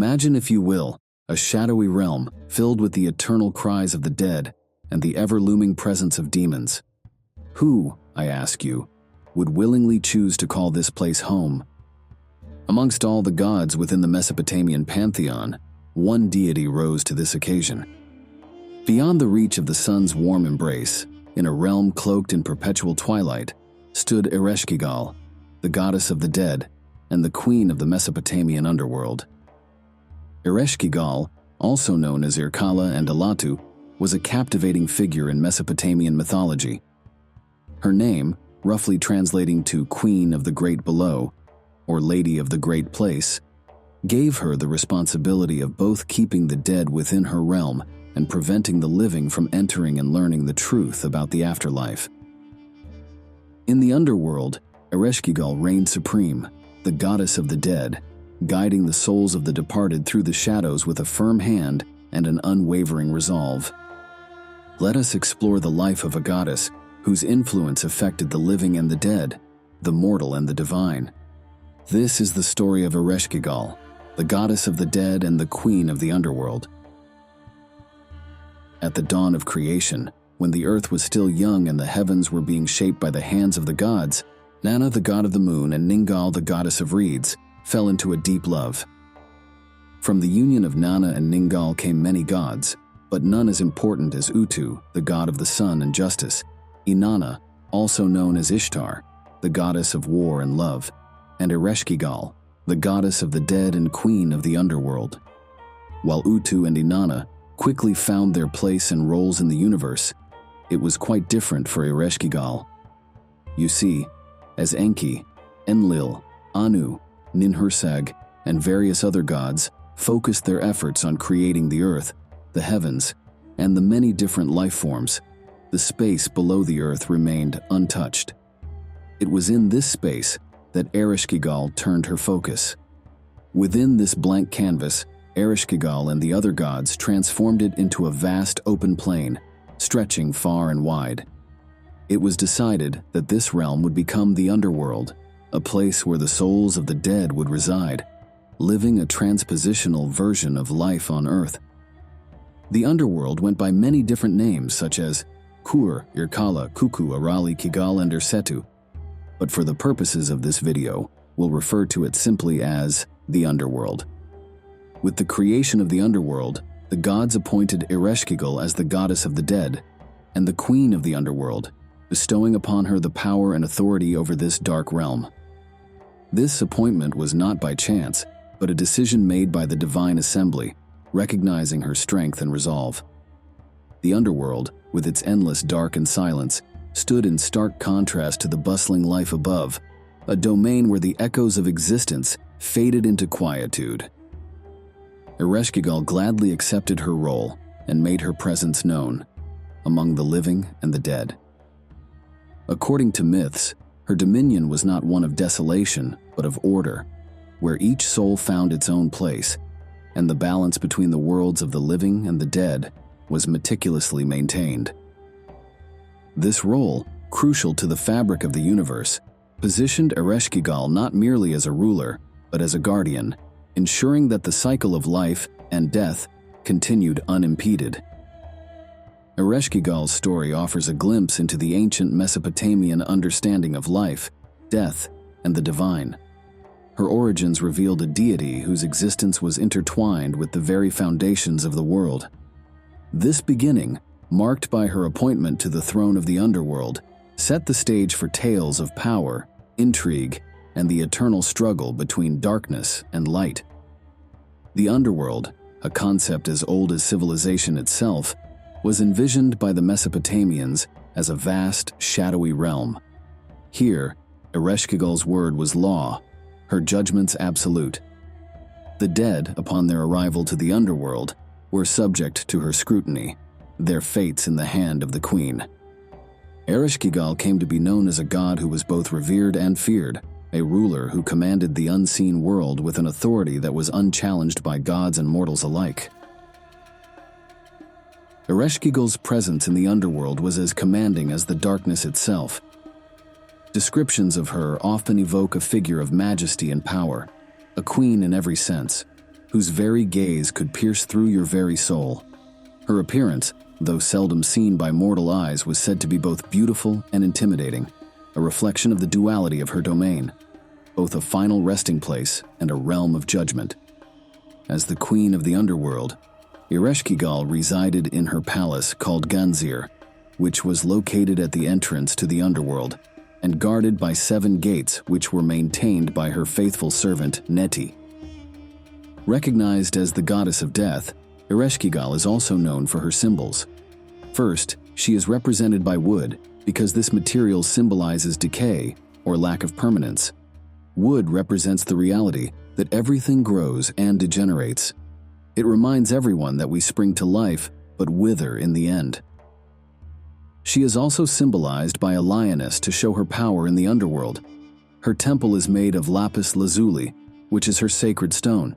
Imagine, if you will, a shadowy realm filled with the eternal cries of the dead and the ever-looming presence of demons. Who, I ask you, would willingly choose to call this place home? Amongst all the gods within the Mesopotamian pantheon, one deity rose to this occasion. Beyond the reach of the sun's warm embrace, in a realm cloaked in perpetual twilight, stood Ereshkigal, the goddess of the dead and the queen of the Mesopotamian underworld. Ereshkigal, also known as Irkalla and Alatu, was a captivating figure in Mesopotamian mythology. Her name, roughly translating to Queen of the Great Below, or Lady of the Great Place, gave her the responsibility of both keeping the dead within her realm and preventing the living from entering and learning the truth about the afterlife. In the underworld, Ereshkigal reigned supreme, the goddess of the dead, guiding the souls of the departed through the shadows with a firm hand and an unwavering resolve. Let us explore the life of a goddess whose influence affected the living and the dead, the mortal and the divine. This is the story of Ereshkigal, the goddess of the dead and the queen of the underworld. At the dawn of creation, when the earth was still young and the heavens were being shaped by the hands of the gods, Nanna, the god of the moon, and Nergal, the goddess of reeds, fell into a deep love. From the union of Nanna and Nergal came many gods, but none as important as Utu, the god of the sun and justice, Inanna, also known as Ishtar, the goddess of war and love, and Ereshkigal, the goddess of the dead and queen of the underworld. While Utu and Inanna quickly found their place and roles in the universe, it was quite different for Ereshkigal. You see, as Enki, Enlil, Anu, Ninhursag, and various other gods focused their efforts on creating the earth, the heavens, and the many different life forms, the space below the earth remained untouched. It was in this space that Ereshkigal turned her focus. Within this blank canvas, Ereshkigal and the other gods transformed it into a vast open plain, stretching far and wide. It was decided that this realm would become the underworld, a place where the souls of the dead would reside, living a transpositional version of life on earth. The underworld went by many different names such as Kur, Irkalla, Kuku, Arali, Kigal, and Ersetu, but for the purposes of this video, we'll refer to it simply as the underworld. With the creation of the underworld, the gods appointed Ereshkigal as the goddess of the dead and the queen of the underworld, bestowing upon her the power and authority over this dark realm. This appointment was not by chance, but a decision made by the divine assembly, recognizing her strength and resolve. The underworld, with its endless dark and silence, stood in stark contrast to the bustling life above, a domain where the echoes of existence faded into quietude. Ereshkigal gladly accepted her role and made her presence known among the living and the dead. According to myths, her dominion was not one of desolation, but of order, where each soul found its own place, and the balance between the worlds of the living and the dead was meticulously maintained. This role, crucial to the fabric of the universe, positioned Ereshkigal not merely as a ruler, but as a guardian, ensuring that the cycle of life and death continued unimpeded. Ereshkigal's story offers a glimpse into the ancient Mesopotamian understanding of life, death, and the divine. Her origins revealed a deity whose existence was intertwined with the very foundations of the world. This beginning, marked by her appointment to the throne of the underworld, set the stage for tales of power, intrigue, and the eternal struggle between darkness and light. The underworld, a concept as old as civilization itself, was envisioned by the Mesopotamians as a vast, shadowy realm. Here, Ereshkigal's word was law, her judgments absolute. The dead, upon their arrival to the underworld, were subject to her scrutiny, their fates in the hand of the queen. Ereshkigal came to be known as a god who was both revered and feared, a ruler who commanded the unseen world with an authority that was unchallenged by gods and mortals alike. Ereshkigal's presence in the underworld was as commanding as the darkness itself. Descriptions of her often evoke a figure of majesty and power, a queen in every sense. whose very gaze could pierce through your very soul. Her appearance, though seldom seen by mortal eyes, was said to be both beautiful and intimidating, a reflection of the duality of her domain, both a final resting place and a realm of judgment. As the queen of the underworld, Ereshkigal resided in her palace called Ganzir, which was located at the entrance to the underworld and guarded by 7 gates which were maintained by her faithful servant Neti. Recognized as the goddess of death, Ereshkigal is also known for her symbols. First, she is represented by wood because this material symbolizes decay or lack of permanence. Wood represents the reality that everything grows and degenerates. It reminds everyone that we spring to life but wither in the end. She is also symbolized by a lioness to show her power in the underworld. Her temple is made of lapis lazuli, which is her sacred stone.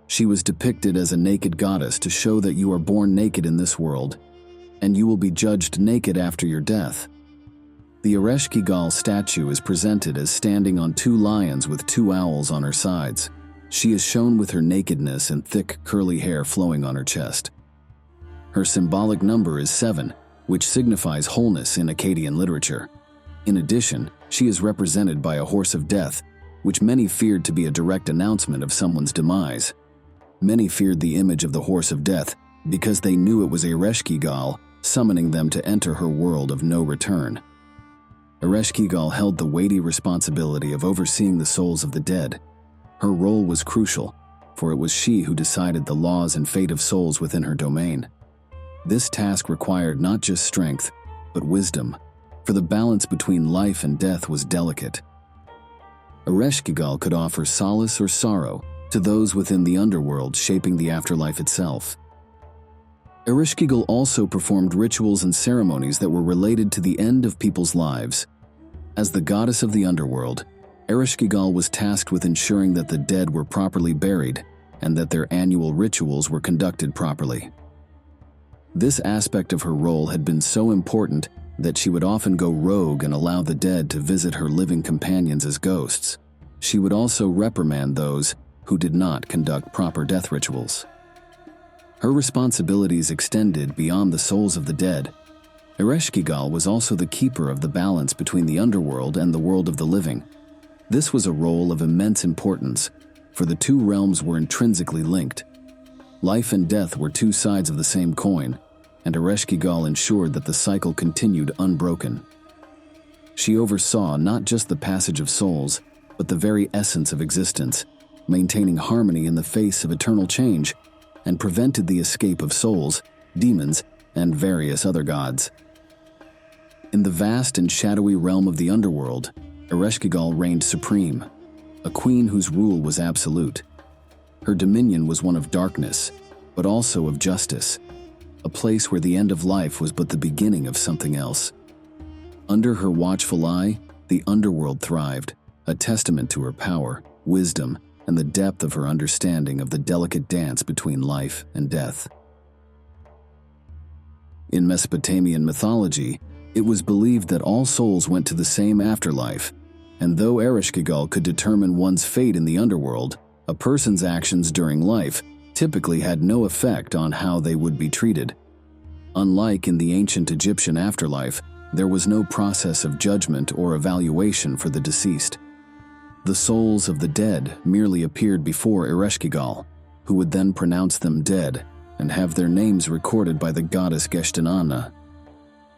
She was depicted as a naked goddess to show that you are born naked in this world, and you will be judged naked after your death. The Ereshkigal statue is presented as standing on 2 lions with 2 owls on her sides. She is shown with her nakedness and thick, curly hair flowing on her chest. Her symbolic number is 7, which signifies wholeness in Akkadian literature. In addition, she is represented by a horse of death, which many feared to be a direct announcement of someone's demise. Many feared the image of the horse of death because they knew it was Ereshkigal summoning them to enter her world of no return. Ereshkigal held the weighty responsibility of overseeing the souls of the dead. Her role was crucial, for it was she who decided the laws and fate of souls within her domain. This task required not just strength, but wisdom, for the balance between life and death was delicate. Ereshkigal could offer solace or sorrow to those within the underworld, shaping the afterlife itself. Ereshkigal also performed rituals and ceremonies that were related to the end of people's lives. As the goddess of the underworld, Ereshkigal was tasked with ensuring that the dead were properly buried and that their annual rituals were conducted properly. This aspect of her role had been so important that she would often go rogue and allow the dead to visit her living companions as ghosts. She would also reprimand those who did not conduct proper death rituals. Her responsibilities extended beyond the souls of the dead. Ereshkigal was also the keeper of the balance between the underworld and the world of the living. This was a role of immense importance, for the 2 realms were intrinsically linked. Life and death were 2 sides of the same coin, and Ereshkigal ensured that the cycle continued unbroken. She oversaw not just the passage of souls, but the very essence of existence, maintaining harmony in the face of eternal change, and prevented the escape of souls, demons, and various other gods. In the vast and shadowy realm of the underworld, Ereshkigal reigned supreme, a queen whose rule was absolute. Her dominion was one of darkness, but also of justice, a place where the end of life was but the beginning of something else. Under her watchful eye, the underworld thrived, a testament to her power, wisdom, and the depth of her understanding of the delicate dance between life and death. In Mesopotamian mythology, it was believed that all souls went to the same afterlife, and though Ereshkigal could determine one's fate in the underworld, a person's actions during life typically had no effect on how they would be treated. Unlike in the ancient Egyptian afterlife, there was no process of judgment or evaluation for the deceased. The souls of the dead merely appeared before Ereshkigal, who would then pronounce them dead and have their names recorded by the goddess Inanna.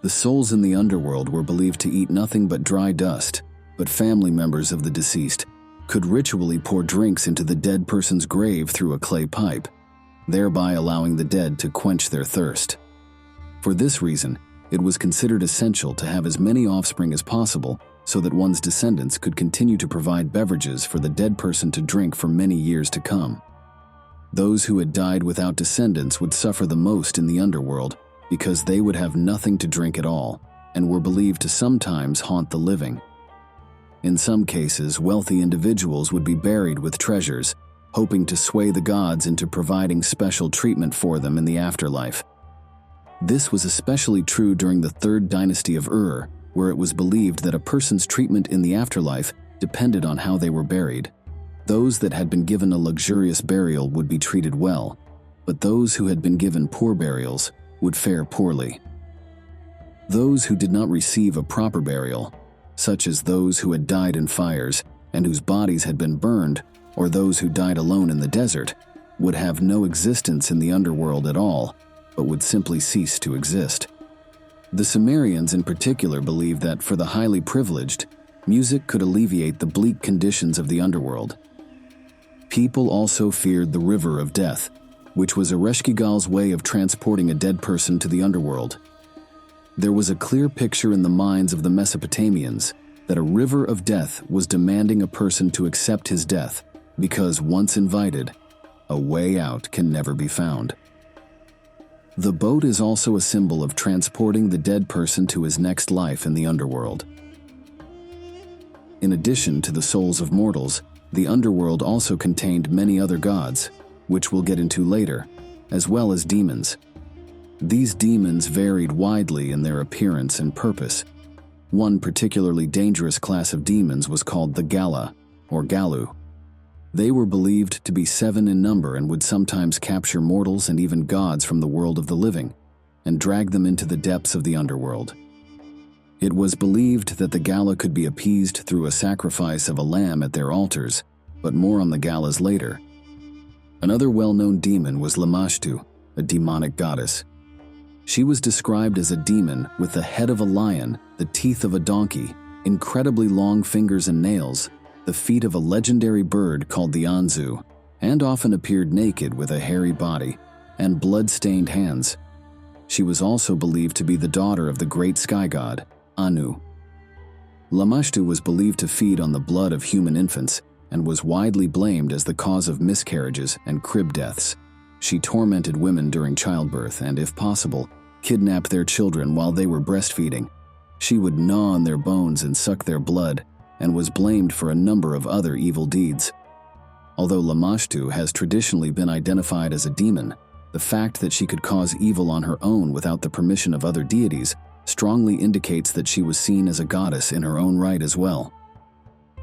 The souls in the underworld were believed to eat nothing but dry dust, but family members of the deceased could ritually pour drinks into the dead person's grave through a clay pipe, thereby allowing the dead to quench their thirst. For this reason, it was considered essential to have as many offspring as possible so that one's descendants could continue to provide beverages for the dead person to drink for many years to come. Those who had died without descendants would suffer the most in the underworld because they would have nothing to drink at all and were believed to sometimes haunt the living. In some cases, wealthy individuals would be buried with treasures, hoping to sway the gods into providing special treatment for them in the afterlife. This was especially true during the 3rd dynasty of Ur, where it was believed that a person's treatment in the afterlife depended on how they were buried. Those that had been given a luxurious burial would be treated well, but those who had been given poor burials would fare poorly. Those who did not receive a proper burial, such as those who had died in fires and whose bodies had been burned, or those who died alone in the desert, would have no existence in the underworld at all, but would simply cease to exist. The Sumerians in particular believed that for the highly privileged, music could alleviate the bleak conditions of the underworld. People also feared the River of Death, which was Ereshkigal's way of transporting a dead person to the underworld. There was a clear picture in the minds of the Mesopotamians that a river of death was demanding a person to accept his death, because once invited, a way out can never be found. The boat is also a symbol of transporting the dead person to his next life in the underworld. In addition to the souls of mortals, the underworld also contained many other gods, which we'll get into later, as well as demons. These demons varied widely in their appearance and purpose. One particularly dangerous class of demons was called the Gala, or Galu. They were believed to be 7 in number and would sometimes capture mortals and even gods from the world of the living, and drag them into the depths of the underworld. It was believed that the Gala could be appeased through a sacrifice of a lamb at their altars, but more on the Galas later. Another well-known demon was Lamashtu, a demonic goddess. She was described as a demon with the head of a lion, the teeth of a donkey, incredibly long fingers and nails, the feet of a legendary bird called the Anzu, and often appeared naked with a hairy body and blood-stained hands. She was also believed to be the daughter of the great sky god, Anu. Lamashtu was believed to feed on the blood of human infants and was widely blamed as the cause of miscarriages and crib deaths. She tormented women during childbirth and, if possible, kidnapped their children while they were breastfeeding. She would gnaw on their bones and suck their blood, and was blamed for a number of other evil deeds. Although Lamashtu has traditionally been identified as a demon, the fact that she could cause evil on her own without the permission of other deities strongly indicates that she was seen as a goddess in her own right as well.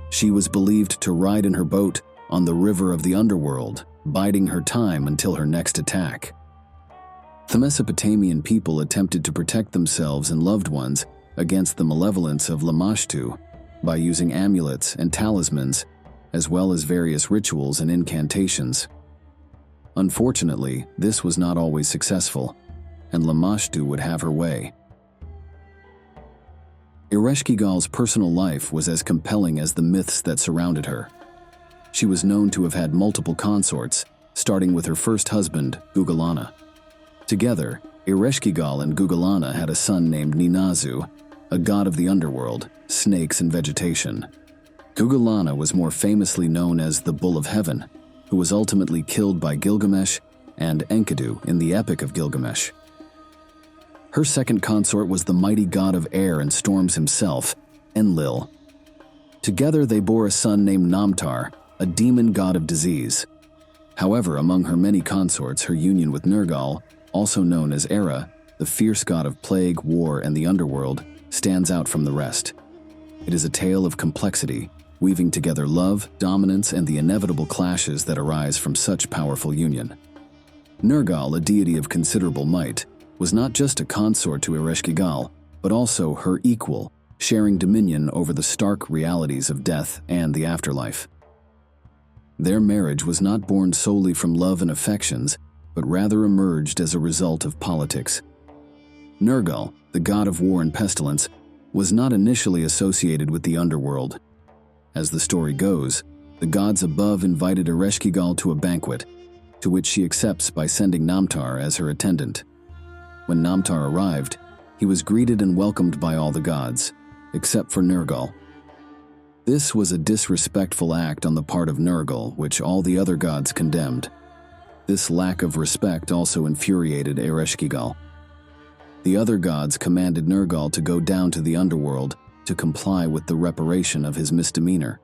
She was believed to ride in her boat on the river of the underworld, biding her time until her next attack. The Mesopotamian people attempted to protect themselves and loved ones against the malevolence of Lamashtu by using amulets and talismans, as well as various rituals and incantations. Unfortunately, this was not always successful, and Lamashtu would have her way. Ereshkigal's personal life was as compelling as the myths that surrounded her. She was known to have had multiple consorts, starting with her first husband, Gugalana. Together, Ereshkigal and Gugalana had a son named Ninazu, a god of the underworld, snakes and vegetation. Gugalana was more famously known as the Bull of Heaven, who was ultimately killed by Gilgamesh and Enkidu in the Epic of Gilgamesh. Her second consort was the mighty god of air and storms himself, Enlil. Together they bore a son named Namtar, a demon god of disease. However, among her many consorts, her union with Nergal, also known as Era, the fierce god of plague, war, and the underworld, stands out from the rest. It is a tale of complexity, weaving together love, dominance, and the inevitable clashes that arise from such powerful union. Nergal, a deity of considerable might, was not just a consort to Ereshkigal, but also her equal, sharing dominion over the stark realities of death and the afterlife. Their marriage was not born solely from love and affections, but rather emerged as a result of politics. Nergal, the god of war and pestilence, was not initially associated with the underworld. As the story goes, the gods above invited Ereshkigal to a banquet, to which she accepts by sending Namtar as her attendant. When Namtar arrived, he was greeted and welcomed by all the gods, except for Nergal. This was a disrespectful act on the part of Nergal, which all the other gods condemned. This lack of respect also infuriated Ereshkigal. The other gods commanded Nergal to go down to the underworld to comply with the reparation of his misdemeanor.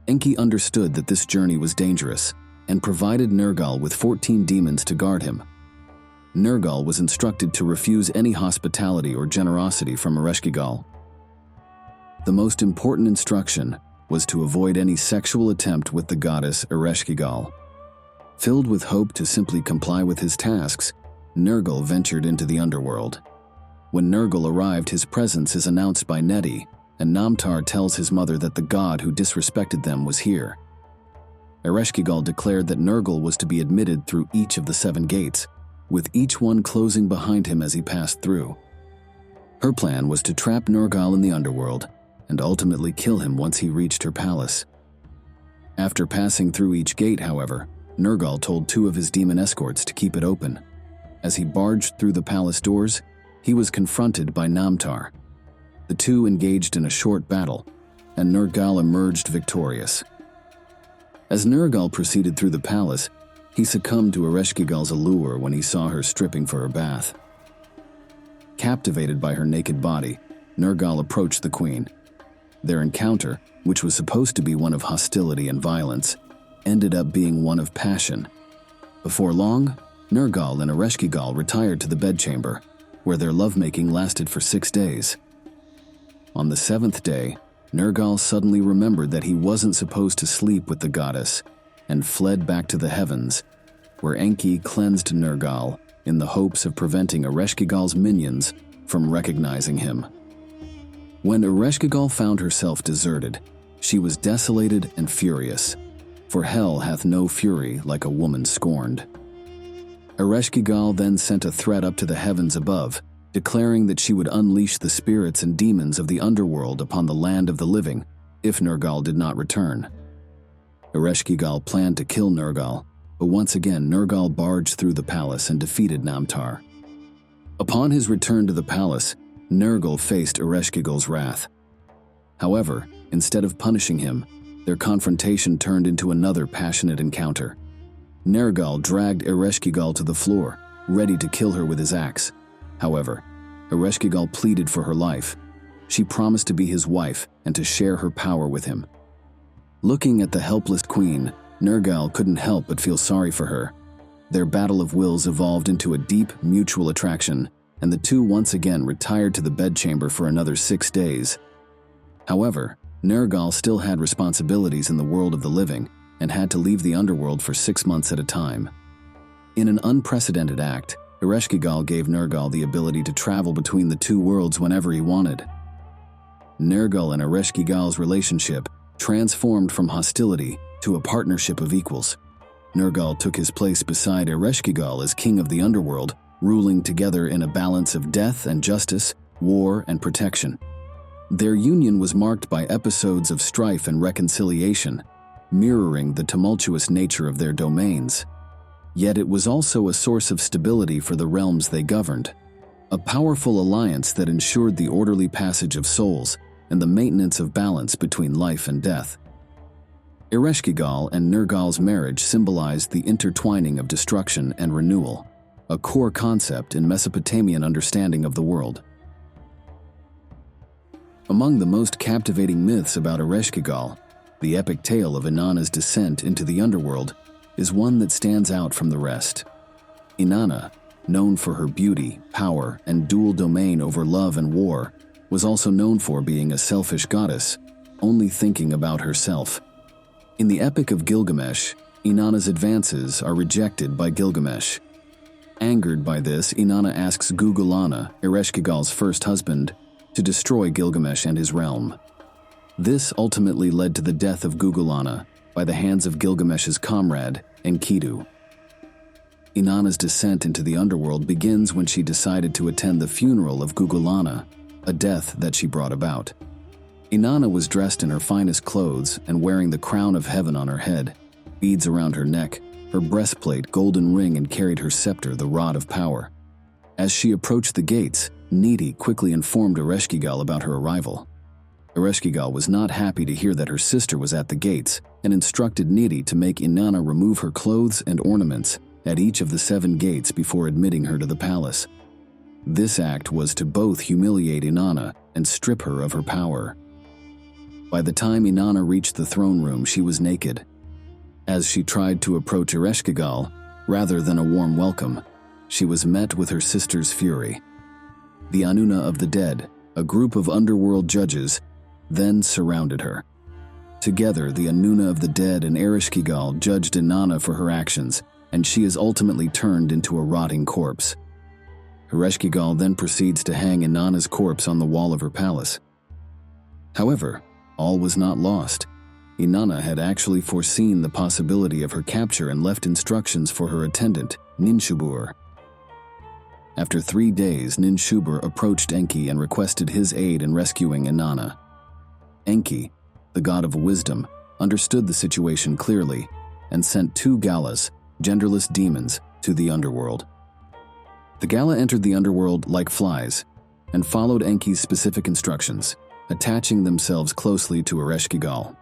Enki understood that this journey was dangerous and provided Nergal with 14 demons to guard him. Nergal was instructed to refuse any hospitality or generosity from Ereshkigal. The most important instruction was to avoid any sexual attempt with the goddess Ereshkigal. Filled with hope to simply comply with his tasks, Nergal ventured into the underworld. When Nergal arrived, his presence is announced by Neti, and Namtar tells his mother that the god who disrespected them was here. Ereshkigal declared that Nergal was to be admitted through each of the 7 gates, with each one closing behind him as he passed through. Her plan was to trap Nergal in the underworld and ultimately kill him once he reached her palace. After passing through each gate, however, Nergal told 2 of his demon escorts to keep it open. As he barged through the palace doors, he was confronted by Namtar. The 2 engaged in a short battle, and Nergal emerged victorious. As Nergal proceeded through the palace, he succumbed to Ereshkigal's allure when he saw her stripping for her bath. Captivated by her naked body, Nergal approached the queen. Their encounter, which was supposed to be one of hostility and violence, ended up being one of passion. Before long, Nergal and Ereshkigal retired to the bedchamber, where their lovemaking lasted for 6 days. On the 7th day, Nergal suddenly remembered that he wasn't supposed to sleep with the goddess and fled back to the heavens, where Enki cleansed Nergal in the hopes of preventing Ereshkigal's minions from recognizing him. When Ereshkigal found herself deserted, she was desolated and furious, for hell hath no fury like a woman scorned. Ereshkigal then sent a threat up to the heavens above, declaring that she would unleash the spirits and demons of the underworld upon the land of the living if Nergal did not return. Ereshkigal planned to kill Nergal, but once again Nergal barged through the palace and defeated Namtar. Upon his return to the palace, Nergal faced Ereshkigal's wrath. However, instead of punishing him, their confrontation turned into another passionate encounter. Nergal dragged Ereshkigal to the floor, ready to kill her with his axe. However, Ereshkigal pleaded for her life. She promised to be his wife and to share her power with him. Looking at the helpless queen, Nergal couldn't help but feel sorry for her. Their battle of wills evolved into a deep mutual attraction, and the 2 once again retired to the bedchamber for another 6 days. However, Nergal still had responsibilities in the world of the living and had to leave the underworld for 6 months at a time. In an unprecedented act, Ereshkigal gave Nergal the ability to travel between the 2 worlds whenever he wanted. Nergal and Ereshkigal's relationship transformed from hostility to a partnership of equals. Nergal took his place beside Ereshkigal as king of the underworld, ruling together in a balance of death and justice, war and protection. Their union was marked by episodes of strife and reconciliation, mirroring the tumultuous nature of their domains. Yet it was also a source of stability for the realms they governed, a powerful alliance that ensured the orderly passage of souls and the maintenance of balance between life and death. Ereshkigal and Nergal's marriage symbolized the intertwining of destruction and renewal, a core concept in Mesopotamian understanding of the world. Among the most captivating myths about Ereshkigal, the epic tale of Inanna's descent into the underworld is one that stands out from the rest. Inanna, known for her beauty, power, and dual domain over love and war, was also known for being a selfish goddess, only thinking about herself. In the Epic of Gilgamesh, Inanna's advances are rejected by Gilgamesh. Angered by this, Inanna asks Gugulana, Ereshkigal's first husband, to destroy Gilgamesh and his realm. This ultimately led to the death of Gugulana by the hands of Gilgamesh's comrade, Enkidu. Inanna's descent into the underworld begins when she decided to attend the funeral of Gugulana, a death that she brought about. Inanna was dressed in her finest clothes and wearing the crown of heaven on her head, beads around her neck, her breastplate, golden ring, and carried her scepter, the rod of power. As she approached the gates, Neti quickly informed Ereshkigal about her arrival. Ereshkigal was not happy to hear that her sister was at the gates and instructed Neti to make Inanna remove her clothes and ornaments at each of the 7 gates before admitting her to the palace. This act was to both humiliate Inanna and strip her of her power. By the time Inanna reached the throne room, she was naked. As she tried to approach Ereshkigal, rather than a warm welcome, she was met with her sister's fury. The Anuna of the Dead, a group of underworld judges, then surrounded her. Together, the Inanna of the dead and Ereshkigal judged Inanna for her actions, and she is ultimately turned into a rotting corpse. Ereshkigal then proceeds to hang Inanna's corpse on the wall of her palace. However, all was not lost. Inanna had actually foreseen the possibility of her capture and left instructions for her attendant, Ninshubur. After 3 days, Ninshubur approached Enki and requested his aid in rescuing Inanna. Enki, the god of wisdom, understood the situation clearly and sent 2 Galas, genderless demons, to the underworld. The Gala entered the underworld like flies and followed Enki's specific instructions, attaching themselves closely to Ereshkigal.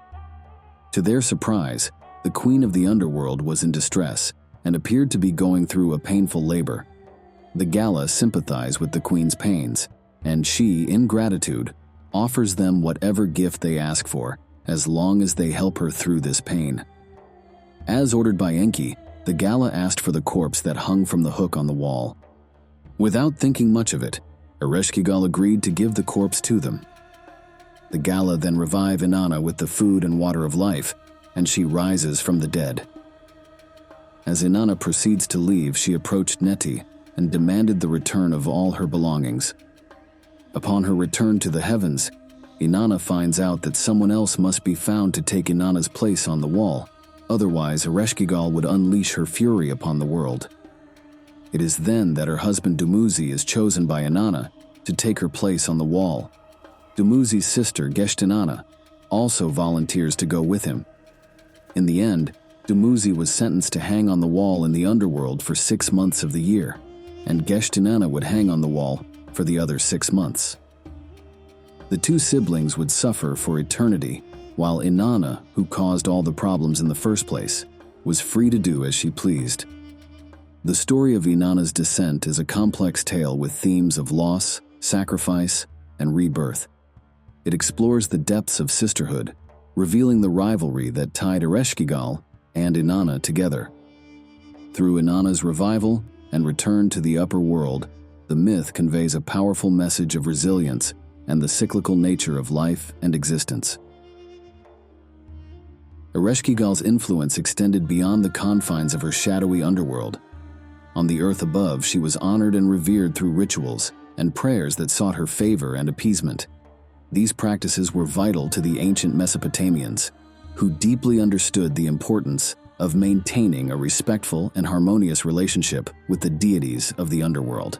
To their surprise, the queen of the underworld was in distress and appeared to be going through a painful labor. The Gala sympathize with the queen's pains, and she, in gratitude, offers them whatever gift they ask for, as long as they help her through this pain. As ordered by Enki, the Gala asked for the corpse that hung from the hook on the wall. Without thinking much of it, Ereshkigal agreed to give the corpse to them. The Gala then revive Inanna with the food and water of life, and she rises from the dead. As Inanna proceeds to leave, she approached Neti and demanded the return of all her belongings. Upon her return to the heavens, Inanna finds out that someone else must be found to take Inanna's place on the wall, otherwise Ereshkigal would unleash her fury upon the world. It is then that her husband Dumuzi is chosen by Inanna to take her place on the wall. Dumuzi's sister Geshtinanna also volunteers to go with him. In the end, Dumuzi was sentenced to hang on the wall in the underworld for 6 months of the year, and Geshtinanna would hang on the wall for the other 6 months. The 2 siblings would suffer for eternity, while Inanna, who caused all the problems in the first place, was free to do as she pleased. The story of Inanna's descent is a complex tale with themes of loss, sacrifice, and rebirth. It explores the depths of sisterhood, revealing the rivalry that tied Ereshkigal and Inanna together. Through Inanna's revival and return to the upper world, the myth conveys a powerful message of resilience and the cyclical nature of life and existence. Ereshkigal's influence extended beyond the confines of her shadowy underworld. On the earth above, she was honored and revered through rituals and prayers that sought her favor and appeasement. These practices were vital to the ancient Mesopotamians, who deeply understood the importance of maintaining a respectful and harmonious relationship with the deities of the underworld.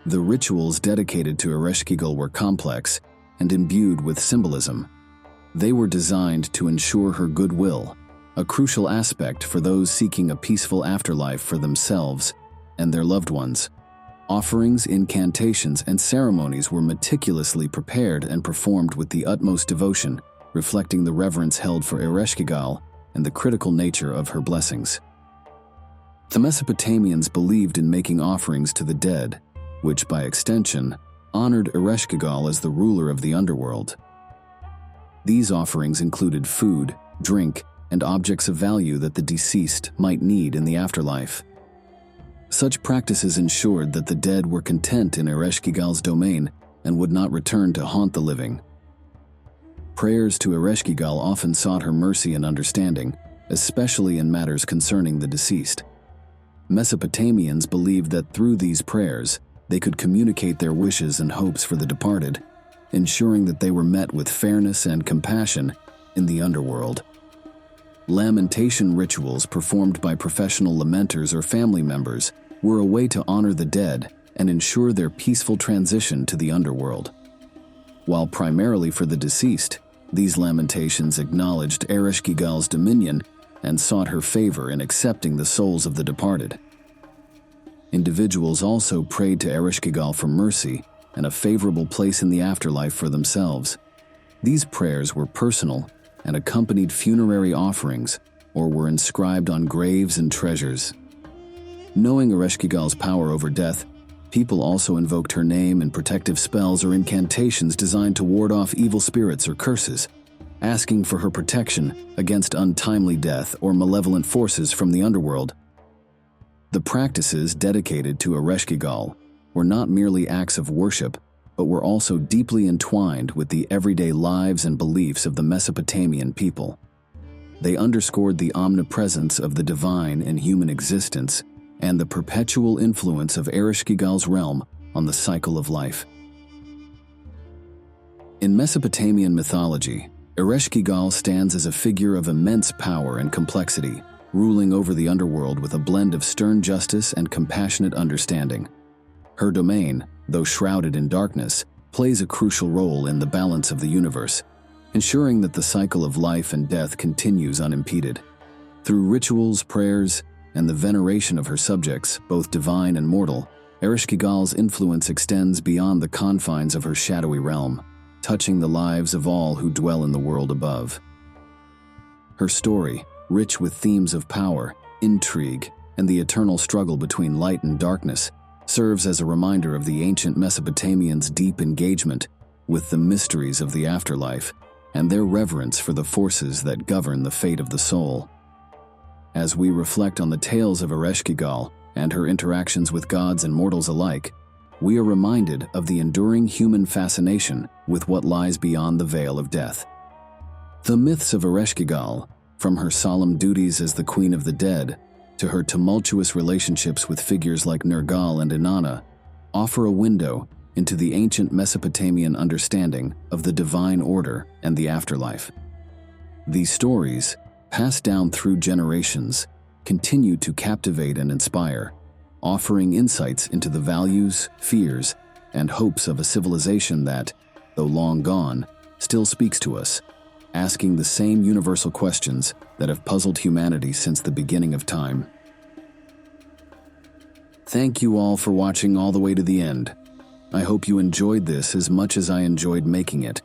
The rituals dedicated to Ereshkigal were complex and imbued with symbolism. They were designed to ensure her goodwill, a crucial aspect for those seeking a peaceful afterlife for themselves and their loved ones. Offerings, incantations, and ceremonies were meticulously prepared and performed with the utmost devotion, reflecting the reverence held for Ereshkigal and the critical nature of her blessings. The Mesopotamians believed in making offerings to the dead, which by extension honored Ereshkigal as the ruler of the underworld. These offerings included food, drink, and objects of value that the deceased might need in the afterlife. Such practices ensured that the dead were content in Ereshkigal's domain and would not return to haunt the living. Prayers to Ereshkigal often sought her mercy and understanding, especially in matters concerning the deceased. Mesopotamians believed that through these prayers, they could communicate their wishes and hopes for the departed, ensuring that they were met with fairness and compassion in the underworld. Lamentation rituals performed by professional lamenters or family members were a way to honor the dead and ensure their peaceful transition to the underworld. While primarily for the deceased, these lamentations acknowledged Ereshkigal's dominion and sought her favor in accepting the souls of the departed. Individuals also prayed to Ereshkigal for mercy and a favorable place in the afterlife for themselves. These prayers were personal and accompanied funerary offerings or were inscribed on graves and treasures. Knowing Ereshkigal's power over death, people also invoked her name in protective spells or incantations designed to ward off evil spirits or curses, asking for her protection against untimely death or malevolent forces from the underworld. The practices dedicated to Ereshkigal were not merely acts of worship, but were also deeply entwined with the everyday lives and beliefs of the Mesopotamian people. They underscored the omnipresence of the divine in human existence and the perpetual influence of Ereshkigal's realm on the cycle of life. In Mesopotamian mythology, Ereshkigal stands as a figure of immense power and complexity, ruling over the underworld with a blend of stern justice and compassionate understanding. Her domain, though shrouded in darkness, plays a crucial role in the balance of the universe, ensuring that the cycle of life and death continues unimpeded. Through rituals, prayers, and the veneration of her subjects, both divine and mortal, Ereshkigal's influence extends beyond the confines of her shadowy realm, touching the lives of all who dwell in the world above. Her story, rich with themes of power, intrigue, and the eternal struggle between light and darkness, serves as a reminder of the ancient Mesopotamians' deep engagement with the mysteries of the afterlife and their reverence for the forces that govern the fate of the soul. As we reflect on the tales of Ereshkigal and her interactions with gods and mortals alike, we are reminded of the enduring human fascination with what lies beyond the veil of death. The myths of Ereshkigal, from her solemn duties as the Queen of the Dead to her tumultuous relationships with figures like Nergal and Inanna, offer a window into the ancient Mesopotamian understanding of the divine order and the afterlife. These stories, passed down through generations, continue to captivate and inspire, offering insights into the values, fears, and hopes of a civilization that, though long gone, still speaks to us, asking the same universal questions that have puzzled humanity since the beginning of time. Thank you all for watching all the way to the end. I hope you enjoyed this as much as I enjoyed making it.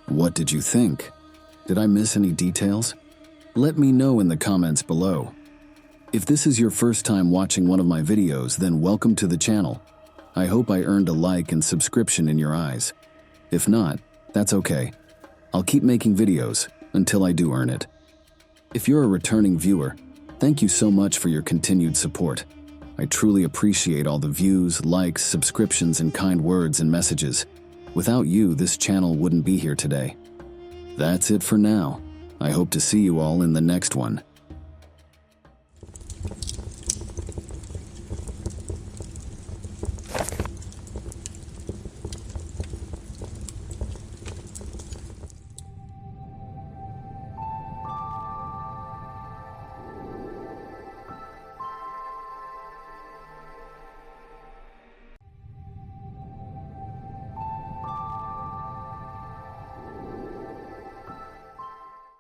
What did you think? Did I miss any details? Let me know in the comments below. If this is your first time watching one of my videos, then welcome to the channel. I hope I earned a like and subscription in your eyes. If not, that's okay. I'll keep making videos until I do earn it. If you're a returning viewer, thank you so much for your continued support. I truly appreciate all the views, likes, subscriptions, and kind words and messages. Without you, this channel wouldn't be here today. That's it for now. I hope to see you all in the next one.